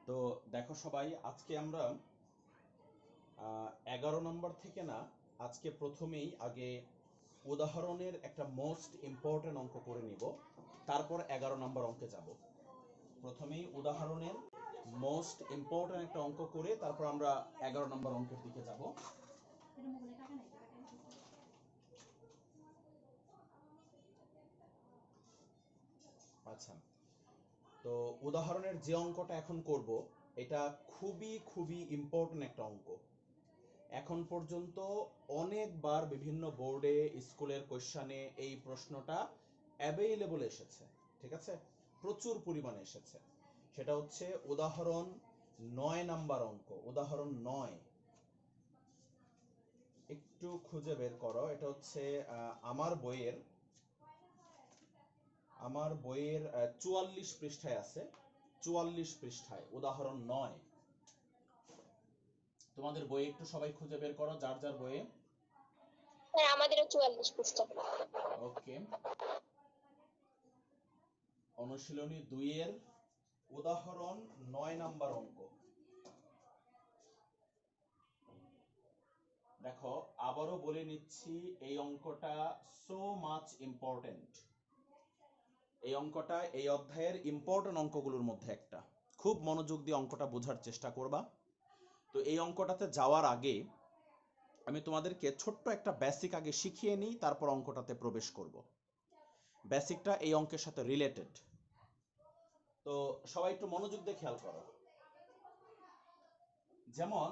তো দেখো সবাই, আজকে আমরা 11 নম্বর থেকে না, আজকে প্রথমেই আগে উদাহরণের একটা মোস্ট ইম্পর্টেন্ট অঙ্ক করে নিব, তারপর 11 নম্বর অঙ্কে যাব। প্রথমেই উদাহরণের মোস্ট ইম্পর্টেন্ট একটা অঙ্ক করে তারপর আমরা 11 নম্বর অঙ্কের দিকে যাব। আচ্ছা, তো উদাহরণের যে অঙ্কটা এখন করব, এটা খুবই খুবই ইম্পর্টেন্ট একটা অঙ্ক। এখন পর্যন্ত অনেকবার বিভিন্ন বোর্ডে, স্কুলের কোশ্চানে এই প্রশ্নটা অ্যাভেইলেবল এসেছে, ঠিক আছে, প্রচুর পরিমাণে এসেছে। সেটা হচ্ছে উদাহরণ 9 নাম্বার অঙ্ক, উদাহরণ 9। একটু খুঁজে বের করো, এটা হচ্ছে আমার বইয়ের 44 পৃষ্ঠায় আছে, 44 পৃষ্ঠায় উদাহরণ 9। তোমাদের বইয়ে একটু সবাই খুঁজে বের করো, যার যার বইয়ে। হ্যাঁ, আমাদেরও 44 পৃষ্ঠা। ওকে, অনুশীলনী 2 এর উদাহরণ 9 নাম্বার অঙ্ক। দেখো, আবারও বলে নিচ্ছি, এই অঙ্কটা সো মাচ ইম্পর্টেন্ট। এই অঙ্কটা এই অধ্যায়ের ইম্পর্টেন্ট অঙ্কগুলোর মধ্যে একটা। খুব মনোযোগ দিয়ে অঙ্কটা বোঝার চেষ্টা করবা। তো এই অঙ্কটাতে যাওয়ার আগে আমি তোমাদেরকে ছোট্ট একটা বেসিক আগে শিখিয়ে নিই, তারপর অঙ্কটাতে প্রবেশ করব। বেসিকটা এই অঙ্কের সাথে রিলেটেড, তো সবাই একটু মনোযোগ দিয়ে খেয়াল করো। যেমন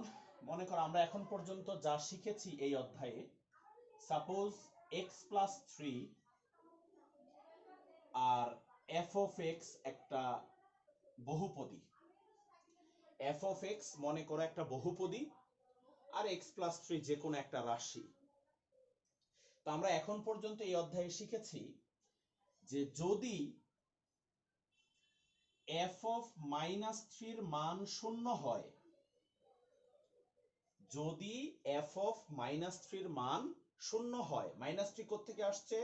মনে করো, আমরা এখন পর্যন্ত যা শিখেছি এই অধ্যায়ে, সাপোজ x+3 আর f of x একটা বহুপদী। f of x মনে করো একটা বহুপদী, আর x+3 যে কোনো একটা রাশি। তো আমরা এখন পর্যন্ত এই অধ্যায়ে শিখেছি যে যদি f of -3 এর মান 0 হয়, যদি f of -3 এর মান 0 হয়, -3 কোত্থেকে আসছে?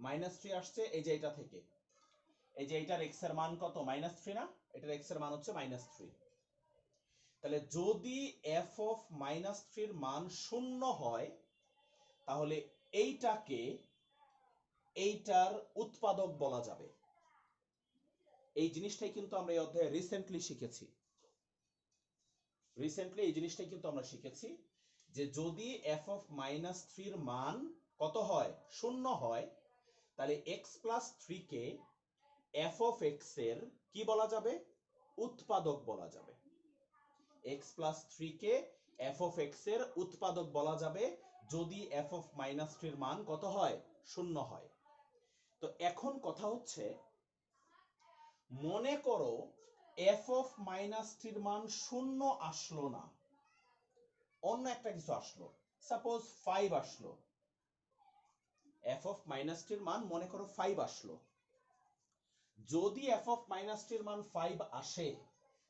-3 আসছে এই যে এটা থেকে। এই যে এটার x এর মান কত? -3 না? এটার x এর মান হচ্ছে -3। তাহলে যদি f of -3 এর মান 0 হয়, তাহলে এইটাকে এইটার উৎপাদক বলা যাবে। এই জিনিসটাই কিন্তু আমরা এই অধ্যায়ে রিসেন্টলি শিখেছি। এই জিনিসটাই কিন্তু আমরা শিখেছি যে যদি f of -3 এর মান কত হয়? 0 হয়, তাহলে x+3 K f of x এর কি বলা যাবে? উৎপাদক বলা যাবে। x+3 K f of x এর উৎপাদক বলা যাবে যদি f of -3 এর মান কত হয়? 0 হয়। তো এখন কথা হচ্ছে, মনে করো f of -3 এর মান 0 আসলো না, অন্য একটা কিছু আসলো, সাপোজ 5 আসলো। f of -3 এর মান মনে করো 5 আসলো। যদি f of -3 এর মান 5 আসে,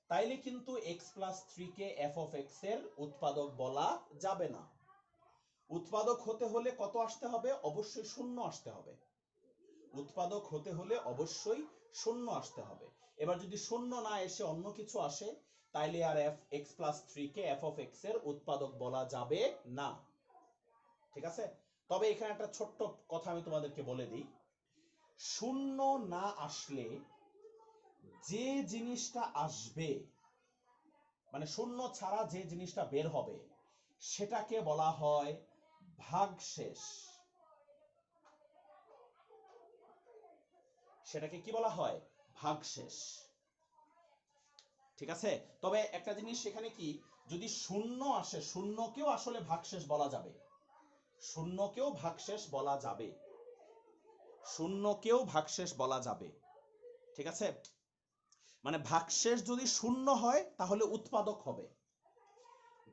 তাইলে কিন্তু x+3 K f of x এর উৎপাদক বলা যাবে না। উৎপাদক হতে হলে কত আসতে হবে? অবশ্যই 0 আসতে হবে। উৎপাদক হতে হলে অবশ্যই 0 আসতে হবে। এবার যদি 0 না এসে অন্য কিছু আসে, তাইলে আর x+3 K f of x এর উৎপাদক বলা যাবে না। ঠিক আছে? তবে এখানে একটা ছোট্ট কথা আমি তোমাদেরকে বলে দিই, 0 না আসলে যে জিনিসটা আসবে, মানে 0 ছাড়া যে জিনিসটা বের হবে, সেটাকে বলা হয় ভাগশেষ। সেটাকে কি বলা হয়? ভাগশেষ। ঠিক আছে? তবে একটা জিনিস সেখানে কি, যদি 0 আসে, 0 কেও আসলে ভাগশেষ বলা যাবে। 0 কেও ভাগশেষ বলা যাবে। 0 কেও ভাগশেষ বলা যাবে। ঠিক আছে? মানে ভাগশেষ যদি 0 হয় তাহলে উৎপাদক হবে।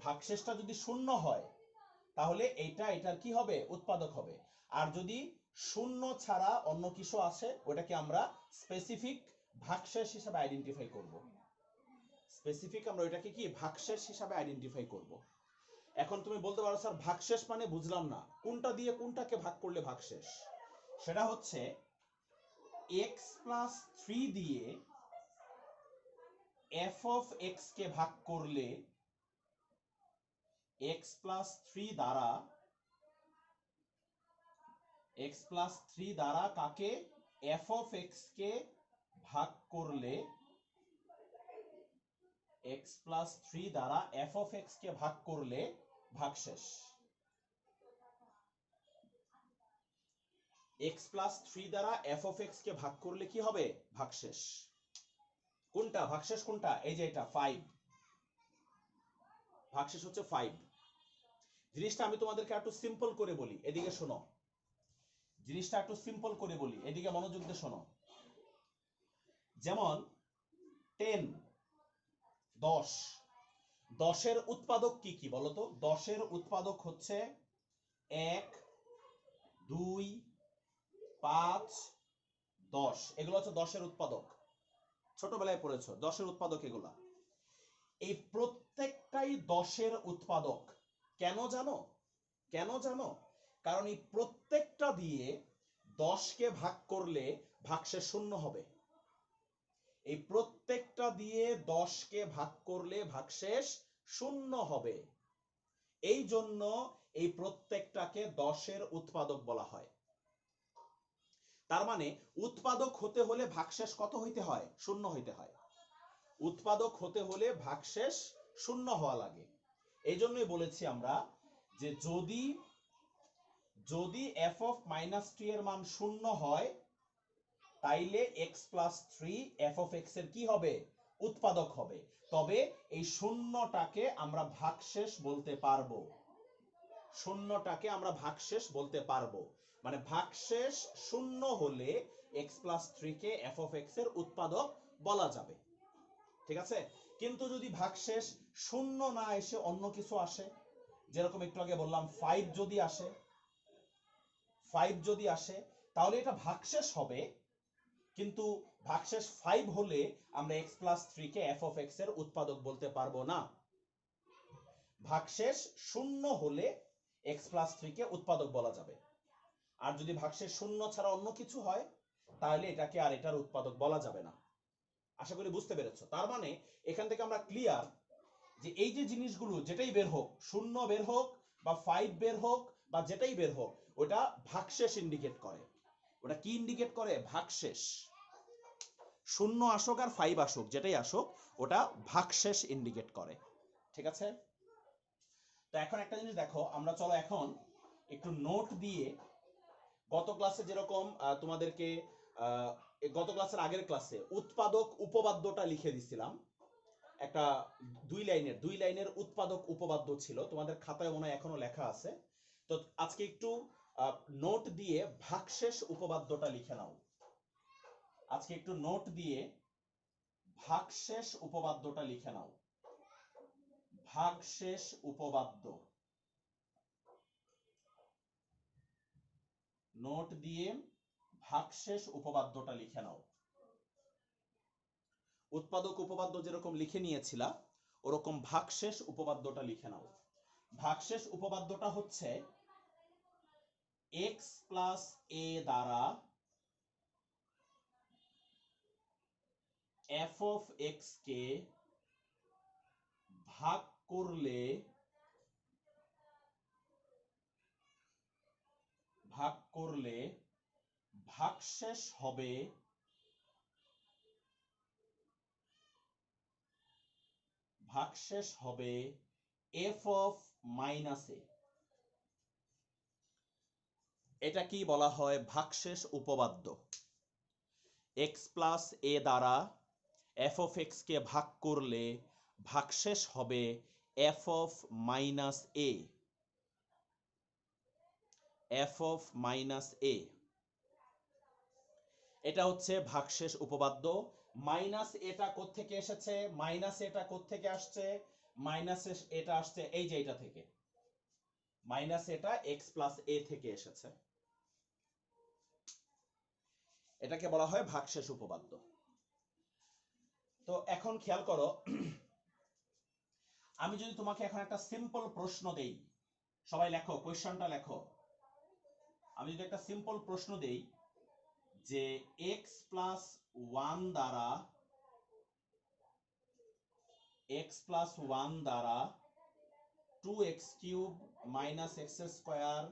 ভাগশেষটা যদি 0 হয় তাহলে এইটা এটার কি হবে? উৎপাদক হবে। আর যদি 0 ছাড়া অন্য কিছু আসে, ওটাকে আমরা স্পেসিফিক ভাগশেষ হিসেবে আইডেন্টিফাই করব। স্পেসিফিক আমরা ওইটাকে কি ভাগশেষ হিসেবে আইডেন্টিফাই করব। এখন তুমি বলতে পারো, স্যার ভাগশেষ মানে বুঝলাম না, কোনটা দিয়ে কোনটাকে ভাগ করলে ভাগশেষ? সেটা হচ্ছে x+3 দিয়ে এফ অফ এক্স কে ভাগ করলে এক্স প্লাস 3 দ্বারা কাকে এফ অফ এক্স কে ভাগ করলে এক্স প্লাস 3 দ্বারা এফ অফ এক্স কে ভাগ করলে ভাগশেষ। এক্স প্লাস 3 দ্বারা এফ অফ এক্স কে ভাগ করলে কি হবে? ভাগশেষ। কোনটা ভাগশেষ? কোনটা? এই যে এটা 5, ভাগশেষ হচ্ছে 5। জিনিসটা আমি তোমাদেরকে একটু সিম্পল করে বলি, এদিকে শোনো। জিনিসটা একটু সিম্পল করে বলি, এদিকে মনোযোগ দিয়ে শোনো। যেমন 10, 10, 10-এর উৎপাদক কি কি বলো তো? 10-এর উৎপাদক হচ্ছে 1, 2, 5, 10। এগুলো হচ্ছে 10-এর উৎপাদক, ছোটবেলায় পড়েছো 10-এর উৎপাদক এগুলা। এই প্রত্যেকটাই 10-এর উৎপাদক। কেন জানো? কেন জানো? কারণ এই প্রত্যেকটা দিয়ে 10-কে ভাগ করলে ভাগশেষ 0 হবে। এই প্রত্যেকটা দিয়ে 10-কে ভাগ করলে ভাগশেষ 0 হবে। এই জন্য এই প্রত্যেকটাকে 10-এর উৎপাদক বলা হয়। তার মানে উৎপাদক হতে হলে ভাগশেষ কত হইতে হয়? 0 হইতে হয়। উৎপাদক হতে হলে ভাগশেষ 0 হওয়া লাগে। এই জন্যই বলেছি আমরা যে যদি এফ অফ মাইনাস 3 এর মান 0 হয়, তাইলে x plus 3 F of x এর কি হবে? উৎপাদক হবে। তবে এই শূন্যটাকে আমরা ভাগশেষ বলতে পারবো। শূন্যটাকে আমরা ভাগশেষ বলতে পারবো। মানে ভাগশেষ 0 হলে x plus 3 K F of x এর উৎপাদক বলা যাবে। ঠিক আছে? কিন্তু যদি ভাগশেষ 0 না এসে অন্য কিছু আসে, যেরকম একটু আগে বললাম 5 যদি আসে তাহলে এটা ভাগশেষ হবে। কিন্তু ভাগশেষ 5 হলে আমরা x plus 3 K f of x এর উৎপাদক বলতে পারবো না। ভাগশেষ 0 হলে x প্লাস 3 কে উৎপাদক বলা যাবে। আর যদি ভাগশেষ 0 ছাড়া অন্য কিছু হয়, তাহলে এটাকে আর এটার উৎপাদক বলা যাবে না। আশা করি বুঝতে পেরেছো। তার মানে এখান থেকে আমরা ক্লিয়ার যে এই যে জিনিসগুলো যেটাই বের হোক, 0 বের হোক বা 5 বের হোক বা যেটাই বের হোক, ওটা ভাগশেষ ইন্ডিকেট করে। ওটা কি ইন্ডিকেট করে? ভাগশেষ। 0 আসুক আর 5 আসুক, যেটাই আসুক, ওটা ভাগশেষ ইন্ডিকেট করে। ঠিক আছে? তো এখন একটা জিনিস দেখো, আমরা চলো এখন একটু নোট দিয়ে, গত ক্লাসে যেরকম তোমাদেরকে গত ক্লাসের আগের ক্লাসে উৎপাদক উপপাদ্যটা লিখে দিছিলাম। একটা 2 লাইনের উৎপাদক উপপাদ্য ছিল, তোমাদের খাতায় মনে হয় এখনো লেখা আছে। তো আজকে একটু নোট দিয়ে ভাগশেষ উপপাদ্যটা লিখে নাও। আজকে একটু নোট দিয়ে ভাগশেষ উপপাদ্যটা লিখে নাও। ভাগশেষ উপপাদ্য নোট দিয়ে ভাগশেষ উপপাদ্যটা লিখে নাও। উৎপাদক উপপাদ্য যেরকম লিখে নিয়েছিলা, ওরকম ভাগশেষ উপপাদ্যটা লিখে নাও। ভাগশেষ উপপাদ্যটা হচ্ছে x প্লাস a দ্বারা f of x কে ভাগ করলে ভাগশেষ হবে f of মাইনাস a। এটা কি বলা হয়? ভাগশেষ উপপাদ্য। x প্লাস a দ্বারা f of x কে ভাগ করলে ভাগশেষ হবে f of minus a। f of minus a, এটা হচ্ছে ভাগশেষ উপপাদ্য। মাইনাস এটা কোত্থেকে এসেছে? মাইনাস এটা কোত্থেকে আসছে? মাইনাস এটা আসছে এই যে এটা থেকে। মাইনাস এটা x প্লাস a থেকে এসেছে। এটাকে বলা হয় ভাগশেষ উপপাদ্য। তো এখন খেয়াল করো, আমি যদি তোমাকে এখন একটা সিম্পল প্রশ্ন দেই, সবাই লেখো, কোশ্চেনটা লেখো। আমি যদি একটা সিম্পল প্রশ্ন দেই যে x প্লাস 1 দ্বারা এক্স প্লাস ওয়ান দ্বারা 2x cube minus x square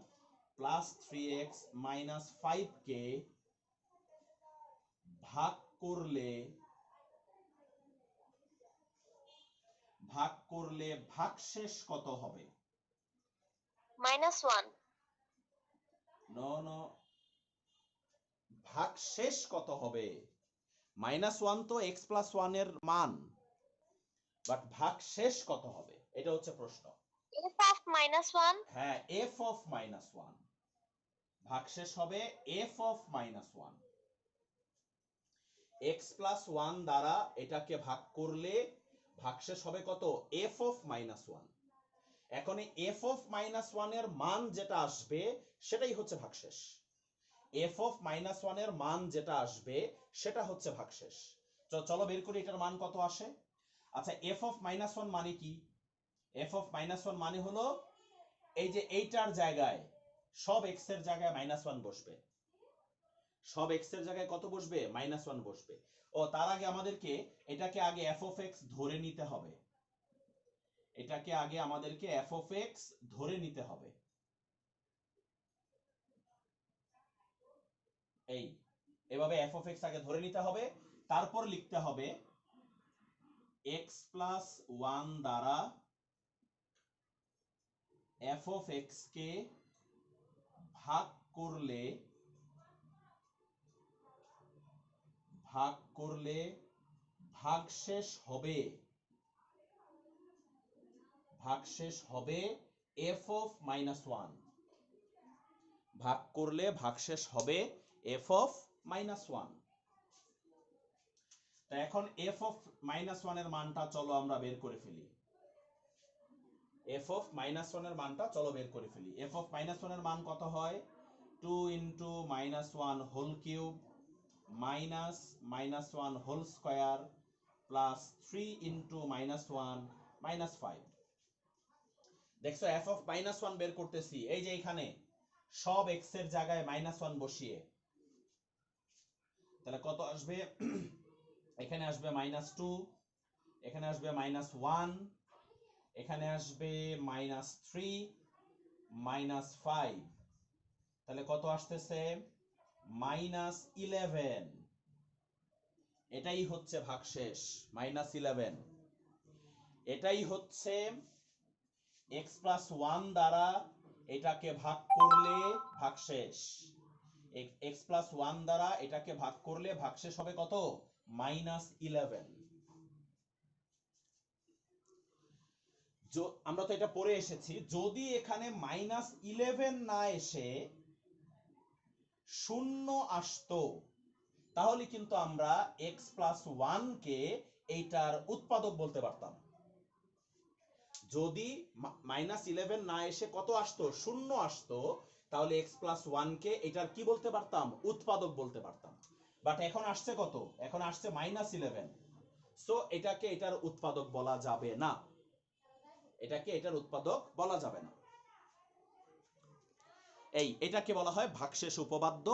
plus 3x minus 5 কে ভাগ করলে ভাগশেষ কত হবে? -1। নো নো, ভাগশেষ কত হবে? -1 তো এক্স প্লাস ওয়ান এর মান, বাট ভাগশেষ কত হবে এটা হচ্ছে প্রশ্ন। f of -1। হ্যাঁ, f of -1, ভাগশেষ হবে f of -1। x প্লাস 1 দ্বারা এটাকে ভাগ করলে ভাগশেষ হবে কত? f of -1। এখন এই f of -1 এর মান যেটা আসবে সেটাই হচ্ছে ভাগশেষ। f of -1 এর মান যেটা আসবে সেটা হচ্ছে ভাগশেষ। চলো বের করি এটার মান কত আসে। আচ্ছা, f of -1 মানে কি? f of -1 মানে হলো এই যে এইটার জায়গায় সব x এর জায়গায় -1 বসবে। সব x এর জায়গায় কত বসবে? -1 বসবে। ও তার আগে আমাদেরকে এটাকে আগে f of x ধরে নিতে হবে। এটাকে আগে আমাদেরকে f of x ধরে নিতে হবে। এই এভাবে f of x আগে ধরে নিতে হবে, তারপর লিখতে হবে x প্লাস 1 দ্বারা f of x কে ভাগ করলে ভাগশেষ হবে f of -1। ভাগ করলে ভাগশেষ হবে f of -1। তো এখন f of -1 এর মানটা চলো আমরা বের করে ফেলি। f of -1 এর মানটা চলো বের করে ফেলি। f of -1 এর মান কত হয়? 2 * -1 whole cube minus -1 whole square plus 3 * -1 -5। দেখছো f of -1 বের করতেছি, এই যে এখানে সব x এর জায়গায় -1 বসিয়ে, তাহলে কত আসবে? এখানে আসবে -2, এখানে আসবে -1, এখানে আসবে -3, -5, তাহলে কত আসতেছে? -11। এটাই হচ্ছে ভাগশেষ, -11। এটাই হচ্ছে x প্লাস 1 দ্বারা এটাকে ভাগ করলে ভাগশেষ। x প্লাস 1 দ্বারা এটাকে ভাগ করলে ভাগশেষ হবে কত? -11। আমরা তো এটা পড়ে এসেছি, যদি এখানে -11 না এসে 0 আসতো তাহলে কিন্তু আমরা x প্লাস 1 কে এইটার উৎপাদক বলতে পারতাম। যদি -11 না এসে কত আসতো? 0 আসতো, তাহলে x প্লাস 1 কে এটার কি বলতে পারতাম? উৎপাদক বলতে পারতাম। বাট এখন আসছে কত? এখন আসছে -11, সো এটাকে এটার উৎপাদক বলা যাবে না। এটাকে এটার উৎপাদক বলা যাবে না। এটাকে বলা হয় ভাগশেষ উপপাদ্য।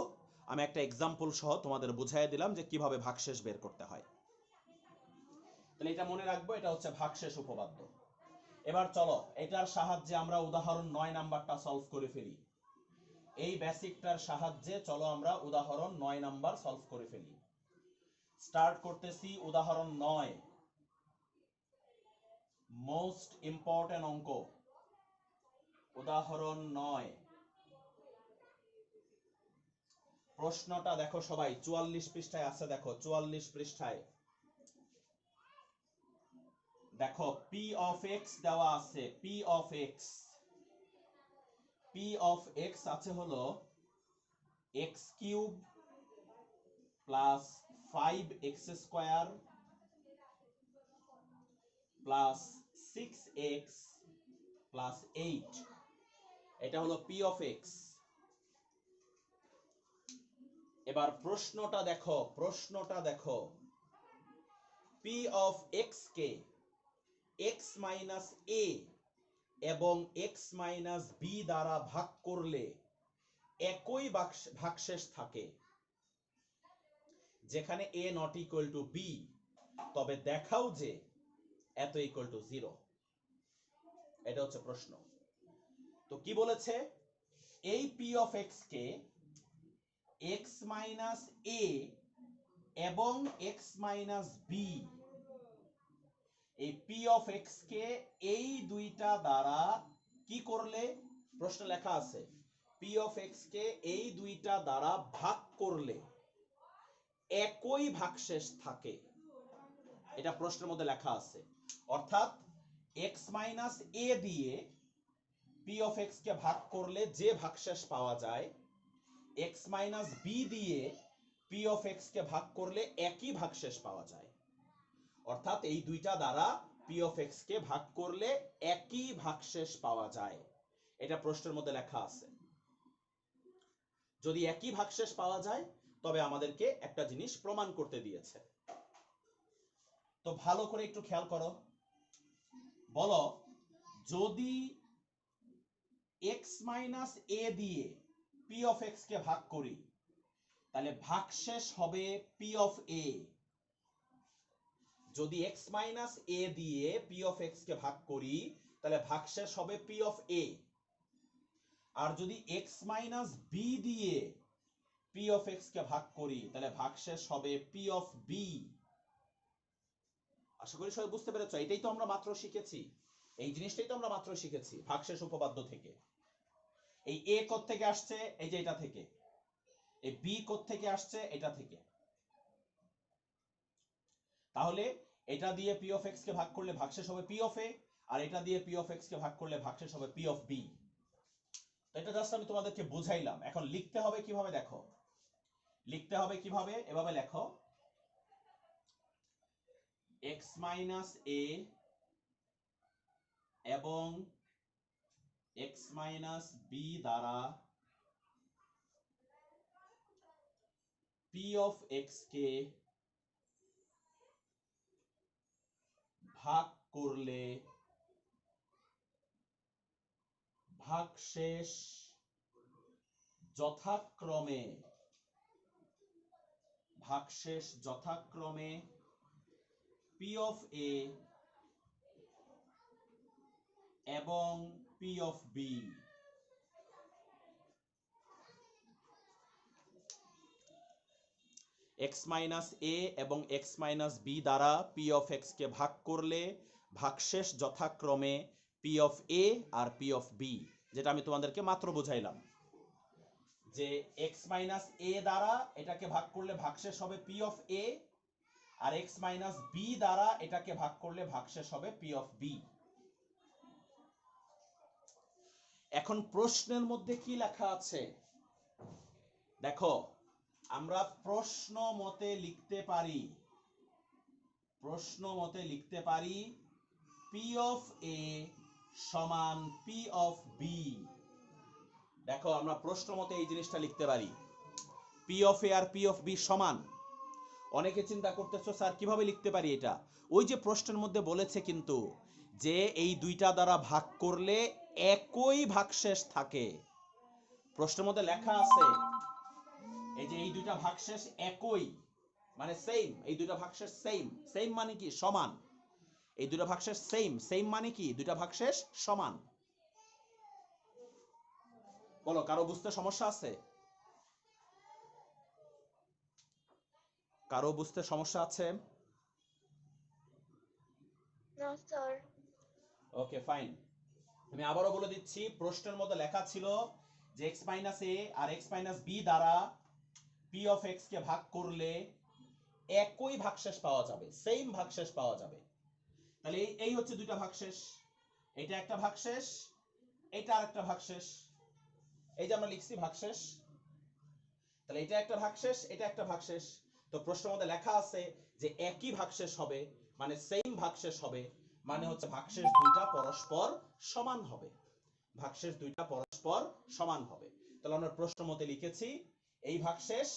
আমি একটা এক্সাম্পল সহ তোমাদের বুঝাই দিলাম যে কিভাবে ভাগশেষ বের করতে হয়। তাহলে এটা মনে রাখবো, এটা হচ্ছে ভাগশেষ উপপাদ্য। এবার চলো এটার সাহায্যে আমরা উদাহরণ 9 নাম্বারটা সলভ করে ফেলি। এই বেসিকটার সাহায্যে চলো আমরা উদাহরণ 9 নাম্বার সলভ করে ফেলি। স্টার্ট করতেছি উদাহরণ 9, মোস্ট ইম্পর্টেন্ট অঙ্ক। উদাহরণ 9, প্রশ্নটা দেখো সবাই, 44 পৃষ্ঠায় আছে, দেখো 44 পৃষ্ঠায় দেখো p of x দেওয়া আছে। p of x আছে হলো x cube plus 5x square plus 6x plus 8। এটা হলো p of x। এবার প্রশ্নটা দেখো, p of x K x minus a এবং x মাইনাস b দ্বারা ভাগ করলে একই ভাগশেষ থাকে, যেখানে a not equal to b। তবে দেখাও যে এত ইকুয়াল টু 0। এটা হচ্ছে প্রশ্ন। তো কি বলেছে, এই পি অফ এক্স কে এক্স মাইনাস এ এবং এক্স মাইনাস বি, এই পি অফ এক্স কে এই দুইটা দ্বারা কি করলে, প্রশ্ন লেখা আছে পি অফ এক্স কে এই দুইটা দ্বারা ভাগ করলে একই ভাগশেষ থাকে, এটা প্রশ্নের মধ্যে লেখা আছে। অর্থাৎ এক্স মাইনাস এ দিয়ে পি অফ এক্স কে ভাগ করলে যে ভাগশেষ পাওয়া যায়, এক্স মাইনাস বি দিয়ে পি অফ এক্স কে ভাগ করলে একই ভাগশেষ পাওয়া যায়। অর্থাৎ এই দুইটা দ্বারা পি অফ এক্স কে ভাগ করলে একই ভাগশেষ পাওয়া যায়, এটা প্রশ্নের মধ্যে লেখা আছে। যদি একই ভাগশেষ পাওয়া যায় তবে আমাদেরকে একটা জিনিস প্রমাণ করতে দিয়েছে। তো ভালো করে একটু খেয়াল করো, বলো যদি এক্স মাইনাস এ দিয়ে পি অফ এক্স কে ভাগ করি তাহলে ভাগশেষ হবে পি অফ এ। যদি এক্স মাইনাস এ দিয়ে পি অফ এক্স কে ভাগ করি তাহলে ভাগশেষ হবে পি অফ এ। আর যদি এক্স মাইনাস বি দিয়ে পি অফ এক্স কে ভাগ করি তাহলে ভাগশেষ হবে পি অফ বি। আশা করি সবাই বুঝতে পেরেছো, এটাই তো আমরা মাত্র শিখেছি, এই জিনিসটাই তো আমরা মাত্র শিখেছি ভাগশেষ উপপাদ্য থেকে। এই এ কোথ থেকে আসছে, এই যে এটা থেকে। এই বি কোথ থেকে আসছে, এটা থেকে। তাহলে এটা দিয়ে পি অফ এক্স কে ভাগ করলে ভাগশেষ হবে পি অফ এ, আর এটা দিয়ে পি অফ এক্স কে ভাগ করলে ভাগশেষ হবে পি অফ বি। তো এটা জাস্ট আমি তোমাদেরকে বুঝাইলাম। এখন লিখতে হবে কিভাবে দেখো, লিখতে হবে কিভাবে, এভাবে লেখো এক্স মাইনাস এ এবং এক্স মাইনাস বি দ্বারা পি অফ এক্স কে ভাগ করলে ভাগশেষ যথাক্রমে পি অফ এ এবং P of B. X minus A এবং এক্স মাইনাস বি দ্বারা পি অফ এক্স কে ভাগ করলে ভাগশেষ যথাক্রমে পি অফ এ আর পি অফ বি, যেটা আমি তোমাদেরকে মাত্র বুঝাইলাম যে এক্স মাইনাস এ দ্বারা এটাকে ভাগ করলে ভাগশেষ হবে পি অফ এ, আর এক্স মাইনাস বি দ্বারা এটাকে ভাগ করলে ভাগশেষ হবে পি অফ বি। এখন প্রশ্নের মধ্যে কি লেখা আছে দেখো, আমরা প্রশ্ন মতে লিখতে পারি পি অফ এ সমান পি অফ বি। দেখো আমরা প্রশ্ন মতে এই জিনিসটা লিখতে পারি, পি অফ এ আর পি অফ বি সমান। অনেকে চিন্তা করতেছো স্যার কিভাবে লিখতে পারি এটা, ওই যে প্রশ্নের মধ্যে বলেছে কিন্তু যে এই দুইটা দ্বারা ভাগ করলে একই ভাগশেষ থাকে। প্রশ্নের মধ্যে লেখা আছে এই যে এই দুইটা ভাগশেষ একই, মানে সেম, এই দুইটা ভাগশেষ সেম। সেম মানে কি সমান, এই দুইটা ভাগশেষ সেম। সেম মানে কি দুইটা ভাগশেষ সমান। বলো কারো বুঝতে সমস্যা আছে, কারো বুঝতে সমস্যা আছে? No, sir. ওকে ফাইন, আমি আবারও বলে দিচ্ছি, প্রশ্নের মধ্যে লেখা ছিল যে এক্স মাইনাস এ আর এক্স মাইনাস বি দ্বারা পি অফ এক্স কে ভাগ করলে একই ভাগশেষ পাওয়া যাবে, সেম ভাগশেষ পাওয়া যাবে। তাহলে এই হচ্ছে দুইটা ভাগশেষ, এটা একটা ভাগশেষ, এটা আরেকটা ভাগশেষ। এই যে আমরা লিখছি ভাগশেষ, তাহলে এটা একটা ভাগশেষ, এটা একটা ভাগশেষ। তো প্রশ্নের মধ্যে লেখা আছে যে একই ভাগশেষ হবে, মানে সেম ভাগশেষ হবে, মানে হচ্ছে ভাগশেষ দুইটা পরস্পর সমান হবে, ভাগশেষ দুইটা পরস্পর সমান হবে। তাহলে আমরা প্রশ্ন মতে লিখেছি এই ভাগশেষ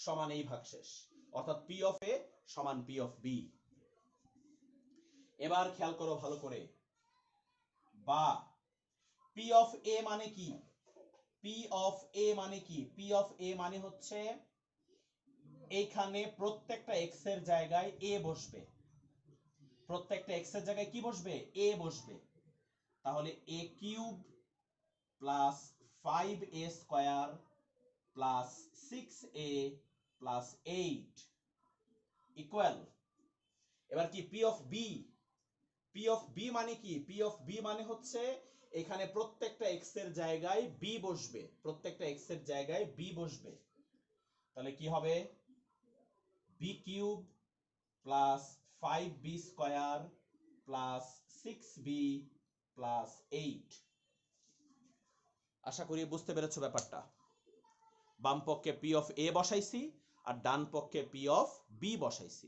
সমান এই ভাগশেষ, অর্থাৎ পি অফ এ সমান পি অফ বি। এবার খেয়াল করো ভালো করে, বা পি অফ এ মানে কি, পি অফ এ মানে কি, পি অফ এ মানে হচ্ছে এইখানে প্রত্যেকটা এক্স এর জায়গায় এ বসবে, প্রত্যেকটা এক্স এর জায়গায় কি বসবে, এ বসবে। তাহলে A cube plus 5a square plus 6a plus 8 equal, এবার কি P of B, P of B মানে কি, পি অফ বি মানে হচ্ছে এখানে প্রত্যেকটা এক্স এর জায়গায় বি বসবে, প্রত্যেকটা এক্স এর জায়গায় বি বসবে। তাহলে কি হবে, B cube plus 5b square plus 6b plus 8। আশা করি বুঝতে পেরেছো ব্যাপারটা। বাম পক্ষে পি অফ এ বসাইছি আর ডান পক্ষে পি অফ বি বসাইছি।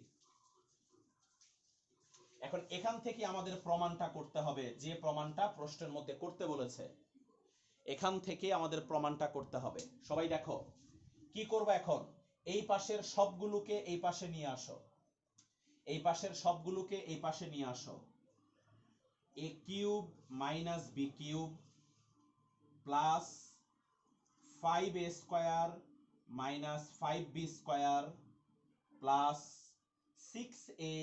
এখন এখান থেকে আমাদের প্রমাণটা করতে হবে, যে প্রমাণটা প্রশ্নের মধ্যে করতে বলেছে, এখান থেকে আমাদের প্রমাণটা করতে হবে। সবাই দেখো কি করব, এখন এই পাশের সবগুলোকে এই পাশে নিয়ে আসো, এই পাশের সবগুলোকে এই পাশে নিয়ে আসো। A cube minus B cube plus 5a square minus 5b square plus 6a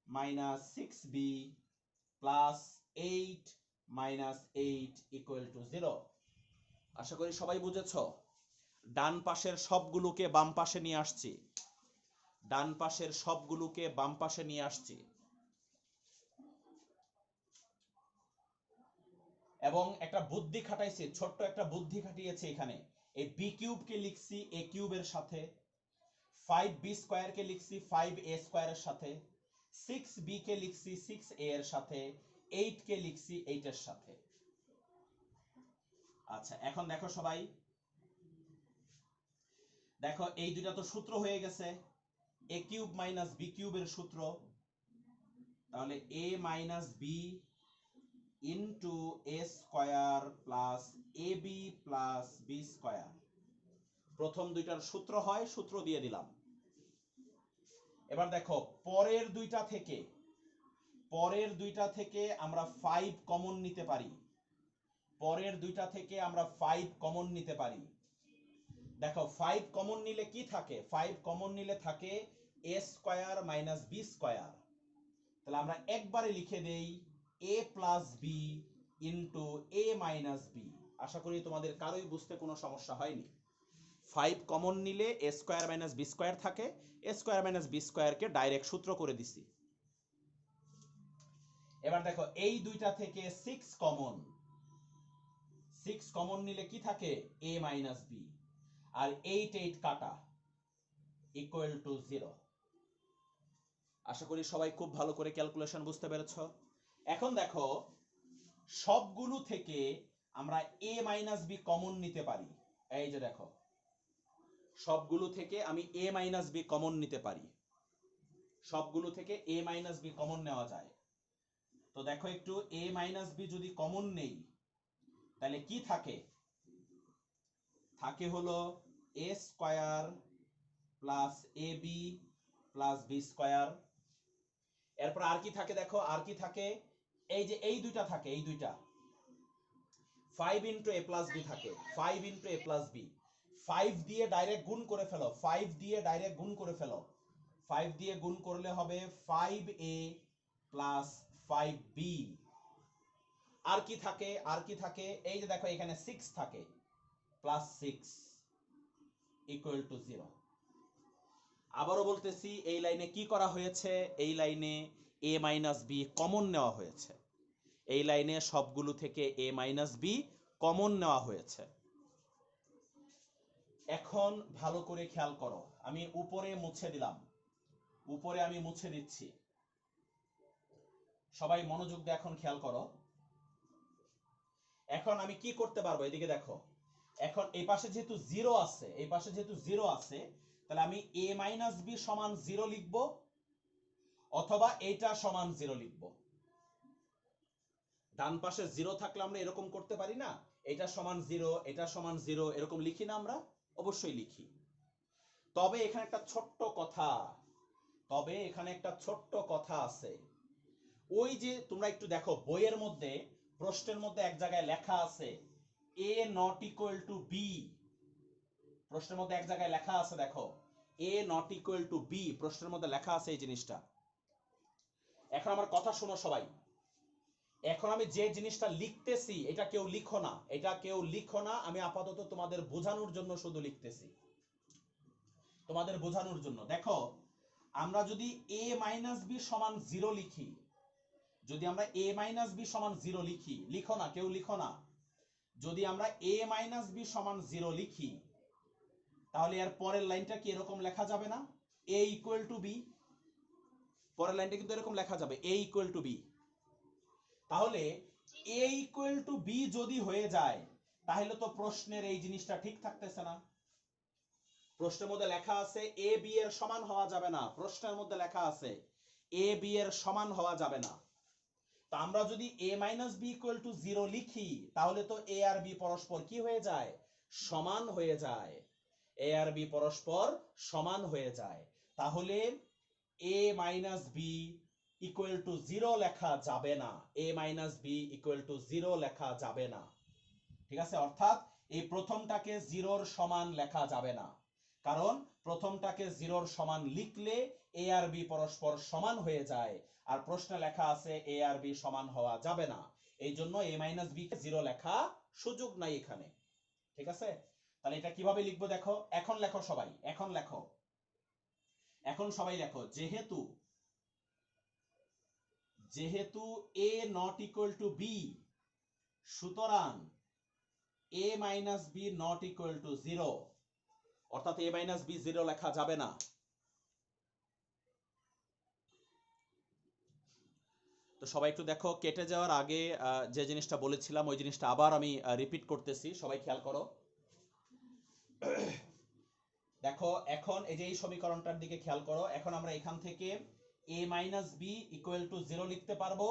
minus 6b plus 8 minus 8 equal to 0। আশা করি সবাই বুঝেছো। ডান পাশের সবগুলোকে বাম পাশে নিয়ে আসছি, ডান পাশের সবগুলোকে বাম পাশে নিয়ে আসছি, এবং একটা বুদ্ধি খাটাইছি, ছোট্ট একটা বুদ্ধি খাটিয়েছি এখানে। এই বি কিউব কে লিখছি এ কিউবের সাথে, 5b স্কয়ার কে লিখছি 5a স্কয়ারের সাথে, 6b কে লিখছি 6a এর সাথে, 8 কে লিখছি 8 এর সাথে। আচ্ছা এখন দেখো সবাই, দেখো এই দুইটা তো সূত্র হয়ে গেছে, এ কিউব মাইনাস বি কিউবের সূত্র। তাহলে a minus B into A square plus A B plus B square. প্রথম দুইটার সূত্র হয়, সূত্র দিয়ে দিলাম। এবার দেখো পরের দুইটা থেকে আমরা 5 কমন নিতে পারি, পরের দুইটা থেকে আমরা 5 কমন নিতে পারি। দেখো 5 কমন নিলে কি থাকে, 5 কমন নিলে থাকে a square minus B square. তাহলে আমরা একবারে লিখে দেই a plus B into a minus B. আশা করি তোমাদের কারোই বুঝতে কোনো সমস্যা হয়নি। 5 কমন নিলে a square minus B square থাকে, a স্কয়ার মাইনাস বি স্কয়ারকে ডাইরেক্ট সূত্র করে দিছি। এবার দেখো এই দুইটা থেকে 6 কমন, 6 কমন নিলে কি থাকে a মাইনাস বি, আর 8 8 কাটা ইকুয়াল টু 0। আশা করি সবাই খুব ভালো করে ক্যালকুলেশন বুঝতে পেরেছো। এখন দেখো সবগুলো থেকে আমরা a মাইনাস বি কমন নিতে পারি। এই যে দেখো সবগুলো থেকে আমি a মাইনাস বি কমন নিতে পারি, সবগুলো থেকে a মাইনাস বি কমন নেওয়া যায়। তো দেখো একটু a মাইনাস বি যদি কমন নেই তাহলে কি থাকে, থাকে হলো a square plus A B plus B square. এরপর আর কি থাকে, দেখো আর কি থাকে, এই যে এই দুইটা থাকে, এই দুইটা 5 ইন্টু এ প্লাস বি থাকে, 5 ইন্টু এ প্লাস বি। 5 দিয়ে ডাইরেক্ট গুণ করে ফেলো, 5 দিয়ে ডাইরেক্ট গুণ করে ফেলো, 5 দিয়ে গুণ করলে হবে 5a প্লাস 5b। আর কি থাকে, আর কি থাকে, এই যে দেখো এখানে 6 থাকে, প্লাস 6 ইকুয়াল টু 0। আবারও বলতেছি এই লাইনে কি করা হয়েছে, এই লাইনে a মাইনাস বি কমন নেওয়া হয়েছে, এই লাইনে সবগুলো থেকে a মাইনাস বি কমন নেওয়া হয়েছে। এখন ভালো করে খেয়াল করো, আমি উপরে মুছে দিলাম, উপরে আমি মুছে দিচ্ছি, সবাই মনোযোগ দিয়ে এখন খেয়াল করো। এখন আমি কি করতে পারবো, এদিকে দেখো, এখন এই পাশে যেহেতু 0 আছে, এই পাশে যেহেতু 0 আছে, তাহলে আমি a মাইনাস বি সমান 0 লিখব, অথবা এইটা সমান 0 লিখব। ডান পাশে 0 থাকলে আমরা এরকম করতে পারি না, এটা সমান 0 এটা সমান 0 এরকম লিখি না আমরা, অবশ্যই লিখি। তবে এখানে একটা ছোট্ট কথা, তবে এখানে একটা ছোট্ট কথা আছে। ওই যে তোমরা একটু দেখো বইয়ের মধ্যে প্রশ্নের মধ্যে এক জায়গায় লেখা আছে a not equal to B, প্রশ্নের মধ্যে এক জায়গায় লেখা আছে, দেখো a not equal to B প্রশ্নের মধ্যে লেখা আছে এই জিনিসটা। এখন আমার কথা শোনো সবাই, এখন আমি যে জিনিসটা লিখতেছি এটা কেউ লিখো না, এটা কেউ লিখো না, আমি আপাতত তোমাদের বোঝানোর জন্য শুধু লিখতেছি, তোমাদের বোঝানোর জন্য। দেখো আমরা যদি a মাইনাস বি সমান 0 লিখি, যদি আমরা a মাইনাস বি সমান 0 লিখি, লিখো না, কেউ লিখো না, যদি আমরা a মাইনাস বি সমান 0 লিখি, তাহলে এর পরের লাইনটা কি এরকম লেখা যাবে না? a ইকুয়াল টু বি, পরের লাইনটা কিন্তু এরকম লেখা যাবে a ইকুয়াল টু বি। তাহলে a ইকুয়াল টু বি যদি হয়ে যায়, তাহলে তো প্রশ্নের এই জিনিসটা ঠিক থাকতেছে না। প্রশ্নের মধ্যে লেখা আছে a b এর সমান হওয়া যাবে না, প্রশ্নের মধ্যে লেখা আছে a b এর সমান হওয়া যাবে না। তো আমরা যদি a minus B equal to 0 লিখি, তাহলে তো a আর b পরস্পর কি হয়ে যায়? সমান হয়ে যায়। a আর b পরস্পর সমান হয়ে যায়। তাহলে a minus B equal to 0 লেখা যাবে না, a minus B equal to 0 লেখা যাবে না। ঠিক আছে, অর্থাৎ এই প্রথমটাকে 0 এর সমান লেখা যাবে না, কারণ প্রথমটাকে 0 এর সমান লিখলে a আর b পরস্পর সমান হয়ে যায়, আর প্রশ্নে লেখা আছে a আর b সমান হওয়া যাবে না। এই জন্য a মাইনাস b কে 0 লেখা সুযোগ নাই এখানে। ঠিক আছে, তাহলে এটা কিভাবে লিখবো দেখো, এখন লেখো সবাই, এখন লেখো, এখন সবাই লেখো, যেহেতু যেহেতু a not equal to b, সুতরাং a minus b not equal to 0, অর্থাৎ a মাইনাস b 0 লেখা যাবে না। তো সবাই একটু দেখো, কেটে যাওয়ার আগে যে জিনিসটা বলেছিলাম ওই জিনিসটা আবার আমি রিপিট করতেছি, সবাই খেয়াল করো। দেখো এখন এই যে এই সমীকরণটার দিকে খেয়াল করো, এখন আমরা এখান থেকে a minus B equal to 0 লিখতে পারবো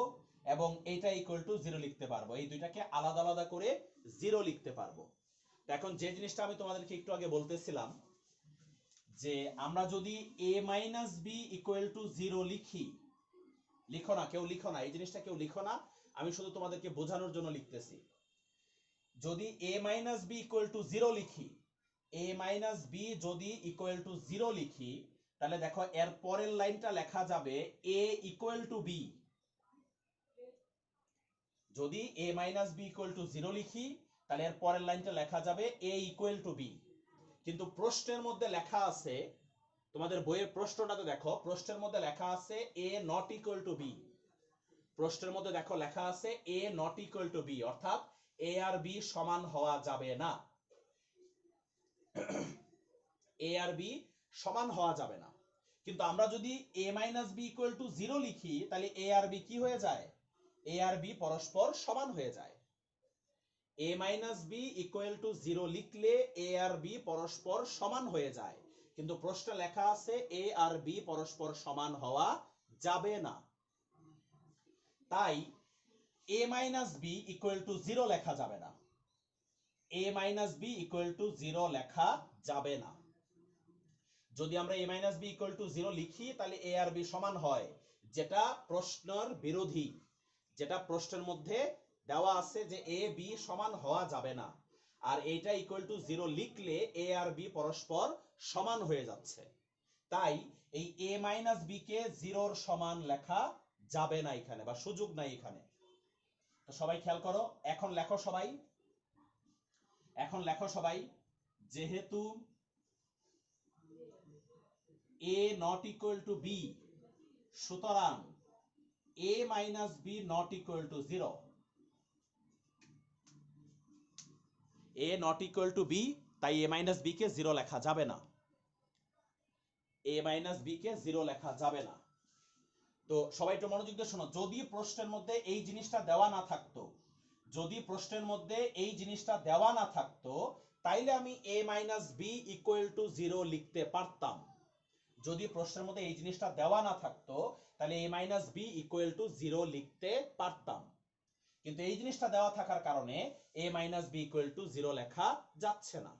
এবং এটা ইকুয়াল টু 0 লিখতে পারবো, এই দুইটাকে আলাদা আলাদা করে 0 লিখতে পারবো। তো এখন যে জিনিসটা আমি তোমাদেরকে একটু আগে বলতেছিলাম, যে আমরা যদি a minus B equal to 0 লিখি, লিখো না, কেউ লিখো না, এই জিনিসটা কেউ লিখো না, আমি শুধু তোমাদেরকে বোঝানোর জন্য লিখতেছি। যদি a minus B equal to 0 লিখি, a মাইনাস বি যদি ইকুয়াল টু 0 লিখি, তাহলে দেখো এর পরের লাইনটা লেখা যাবে a ইকুয়াল টু b। যদি a minus B equal to 0 লিখি, তাহলে এর পরের লাইনটা লেখা যাবে a ইকুয়াল টু b। কিন্তু প্রশ্নের মধ্যে লেখা আছে, তোমাদের বইয়ের প্রশ্নটাতে দেখো, প্রশ্নের মধ্যে লেখা আছে a not equal to b। প্রশ্নের মধ্যে দেখো লেখা আছে a not equal to b, অর্থাৎ a আর b সমান হওয়া যাবে না, a আর b সমান হওয়া যাবে না। কিন্তু আমরা যদি a minus b equal to 0 লিখি, তাহলে a আর b কি হয়ে যায়? a আর b পরস্পর সমান হয়ে যায়। a minus b equal to 0 লিখলে a আর b পরস্পর সমান হয়ে যায়, কিন্তু প্রশ্নে লেখা আছে a আর b পরস্পর সমান হওয়া যাবে না। তাই a minus b equal to 0 লেখা যাবে না, a minus b equal to 0 লেখা যাবে না। যদি আমরা a minus b equal to 0 লিখি, তাহলে a আর b সমান হয়, যেটা প্রশ্নের বিরোধী, যেটা প্রশ্নের মধ্যে দেওয়া আছে যে a b সমান হওয়া যাবে না, আর এইটা ইকুয়াল টু 0 লিখলে a আর b পরস্পর সমান হয়ে যাচ্ছে। তাই এই a মাইনাস b কে 0 এর সমান লেখা যাবে না এখানে, বা সুযোগ নাই এখানে। তো সবাই খেয়াল করো, এখন লেখো সবাই, এখন লেখো সবাই, যেহেতু a not equal to b, সুতরাং a minus b not equal to 0, a not equal to b, তাই a minus b কে 0 লেখা যাবে না, a minus b কে 0 লেখা যাবে না। তো সবাই একটু মনোযোগ দিয়ে শোনো, যদি প্রশ্নের মধ্যে এই জিনিসটা দেওয়া না থাকতো, যদি প্রশ্নের মধ্যে এই জিনিসটা দেওয়া না থাকতো, তাইলে আমি a minus b equal to 0 লিখতে পারতাম। যদি প্রশ্নের মধ্যে এই জিনিসটা দেওয়া না থাকতো, তাহলে a minus b equal to 0 লিখতে পারতাম, কিন্তু এই জিনিসটা দেওয়া থাকার কারণে a minus b equal to 0 লেখা যাচ্ছে না।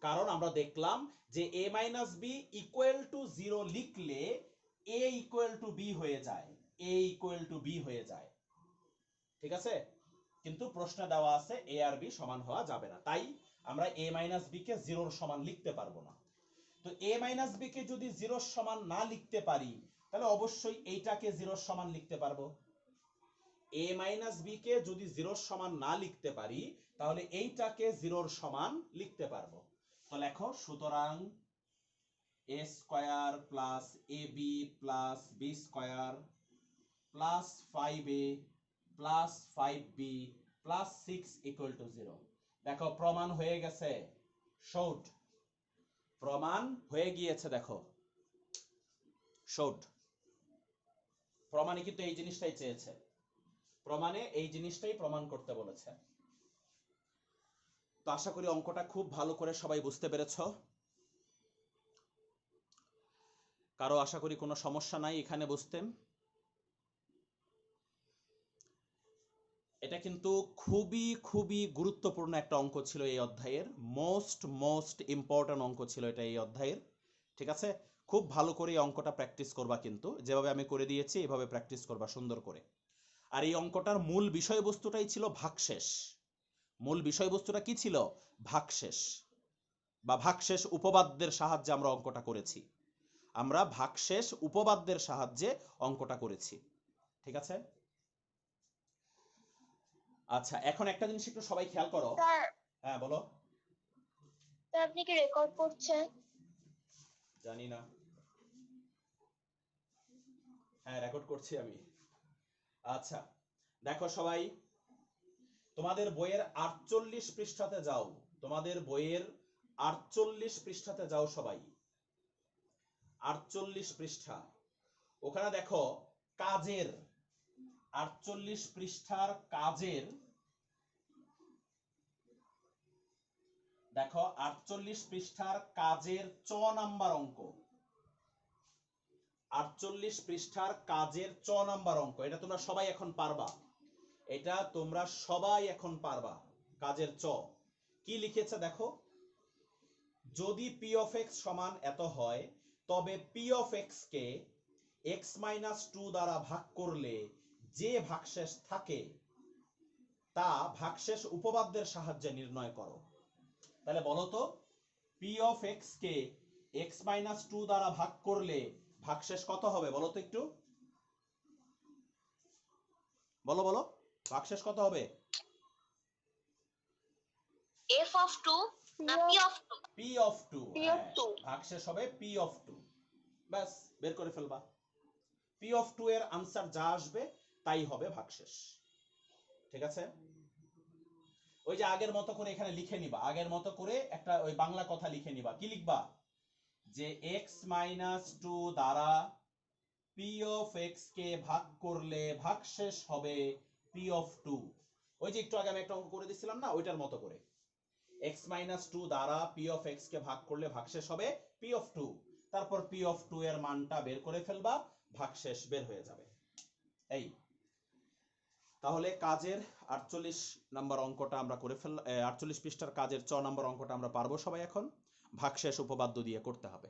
কারণ আমরা দেখলাম যে a minus b equal to 0 লিখলে a equal to b হয়ে যায়, a equal to b হয়ে যায়। ঠিক আছে, কিন্তু প্রশ্নে দেওয়া আছে a আর b সমান হওয়া যাবে না, তাই আমরা a minus b কে 0 এর সমান লিখতে পারবো না। তো a minus b কে যদি 0 এর সমান না লিখতে পারি, তাহলে অবশ্যই এইটাকে 0 এর সমান লিখতে পারবো। a মাইনাস b কে যদি 0 এর সমান না লিখতে পারি তাহলে এইটাকে 0 এর সমান লিখতে পারবো। তো লেখো, সুতরাং a square plus ab plus b square plus 5a plus 5b plus 6 equal to 0। দেখো প্রমাণ হয়ে গেছে, শোড, প্রমাণ হয়ে গিয়েছে। দেখো শোড, প্রমাণে কিন্তু এই জিনিসটাই চেয়েছে, প্রমাণে এই জিনিসটাই প্রমাণ করতে বলেছে। তো আশা করি অঙ্কটা খুব ভালো করে সবাই বুঝতে পেরেছো। কারো আশা করি কোনো সমস্যা নাই এখানে বুঝতে। এটা কিন্তু খুবই খুবই গুরুত্বপূর্ণ একটা অঙ্ক ছিল এই অধ্যায়ের, মোস্ট ইম্পর্টেন্ট অঙ্ক ছিল এটা এই অধ্যায়ের। ঠিক আছে, খুব ভালো করে এই অঙ্কটা প্র্যাকটিস করবা, কিন্তু যেভাবে আমি করে দিয়েছি এভাবে প্র্যাকটিস করবা সুন্দর করে। আর এই অঙ্কটার মূল বিষয়বস্তুটাই ছিল ভাগশেষ। মূল বিষয়বস্তুটা কি ছিল? ভাগশেষ বা ভাগশেষ উপপাদ্যের সাহায্যে আমরা অঙ্কটা করেছি। আমরা ভাগশেষ উপপাদ্যের সাহায্যে অঙ্কটা করেছি। ঠিক আছে, আচ্ছা এখন একটা জিনিস একটু সবাই খেয়াল করো। স্যার, হ্যাঁ বলো। আপনি কি রেকর্ড করছেন? জানি না, হ্যাঁ রেকর্ড করছি আমি। আচ্ছা দেখো সবাই, তোমাদের বইয়ের 48 পৃষ্ঠাতে যাও, তোমাদের বইয়ের 48 পৃষ্ঠাতে যাও সবাই, 48 পৃষ্ঠা। ওখানে দেখো কাজের 48 পৃষ্ঠার কাজের, দেখো 48 পৃষ্ঠার কাজের 6 নাম্বার অঙ্ক, 48 পৃষ্ঠার কাজের 6 নাম্বার অঙ্ক। এটা তোমরা সবাই এখন পারবা, এটা তোমরা সবাই এখন পারবা। কাজের চ কি লিখেছে দেখো, যদি p of x সমান এত হয় তবে p of x K x minus 2 দ্বারা ভাগ করলে যে ভাগশেষ থাকে তা ভাগশেষ উপপাদ্যের সাহায্যে নির্ণয় করো। তাহলে বলো তো, p of x K x minus 2 দ্বারা ভাগ করলে ভাগশেষ কত হবে বলো তো একটু, বলো বলো, ভাগশেষ কত হবে? f of 2 না p of 2? p of 2, ভাগশেষ হবে p of 2। ব্যাস বের করে ফেলবা, p of 2 এর আনসার যা আসবে তাই হবে ভাগশেষ। ঠিক আছে, ওই যে আগের মতো করে এখানে লিখে নিবা, আগের মতো করে একটা ওই বাংলা কথা লিখে নিবা। কি লিখবা? যে x মাইনাস 2 দ্বারা p of x কে ভাগ করলে ভাগশেষ হবে p of 2। ওই যে একটু আগে আমি একটা অঙ্ক করে দিছিলাম না, ওইটার মতো করে x মাইনাস 2 দ্বারা p of x কে ভাগ করলে ভাগশেষ হবে p of 2। তারপর p of 2 এর মানটা বের করে ফেলবা, ভাগশেষ বের হয়ে যাবে। এই তাহলে কাজের 48 নাম্বার অঙ্কটা আমরা করে ফেললাম, 48 পৃষ্ঠার কাজের 6 নাম্বার অঙ্কটা আমরা পারবো সবাই এখন। ভাগশেষ উপপাদ্য দিয়ে করতে হবে।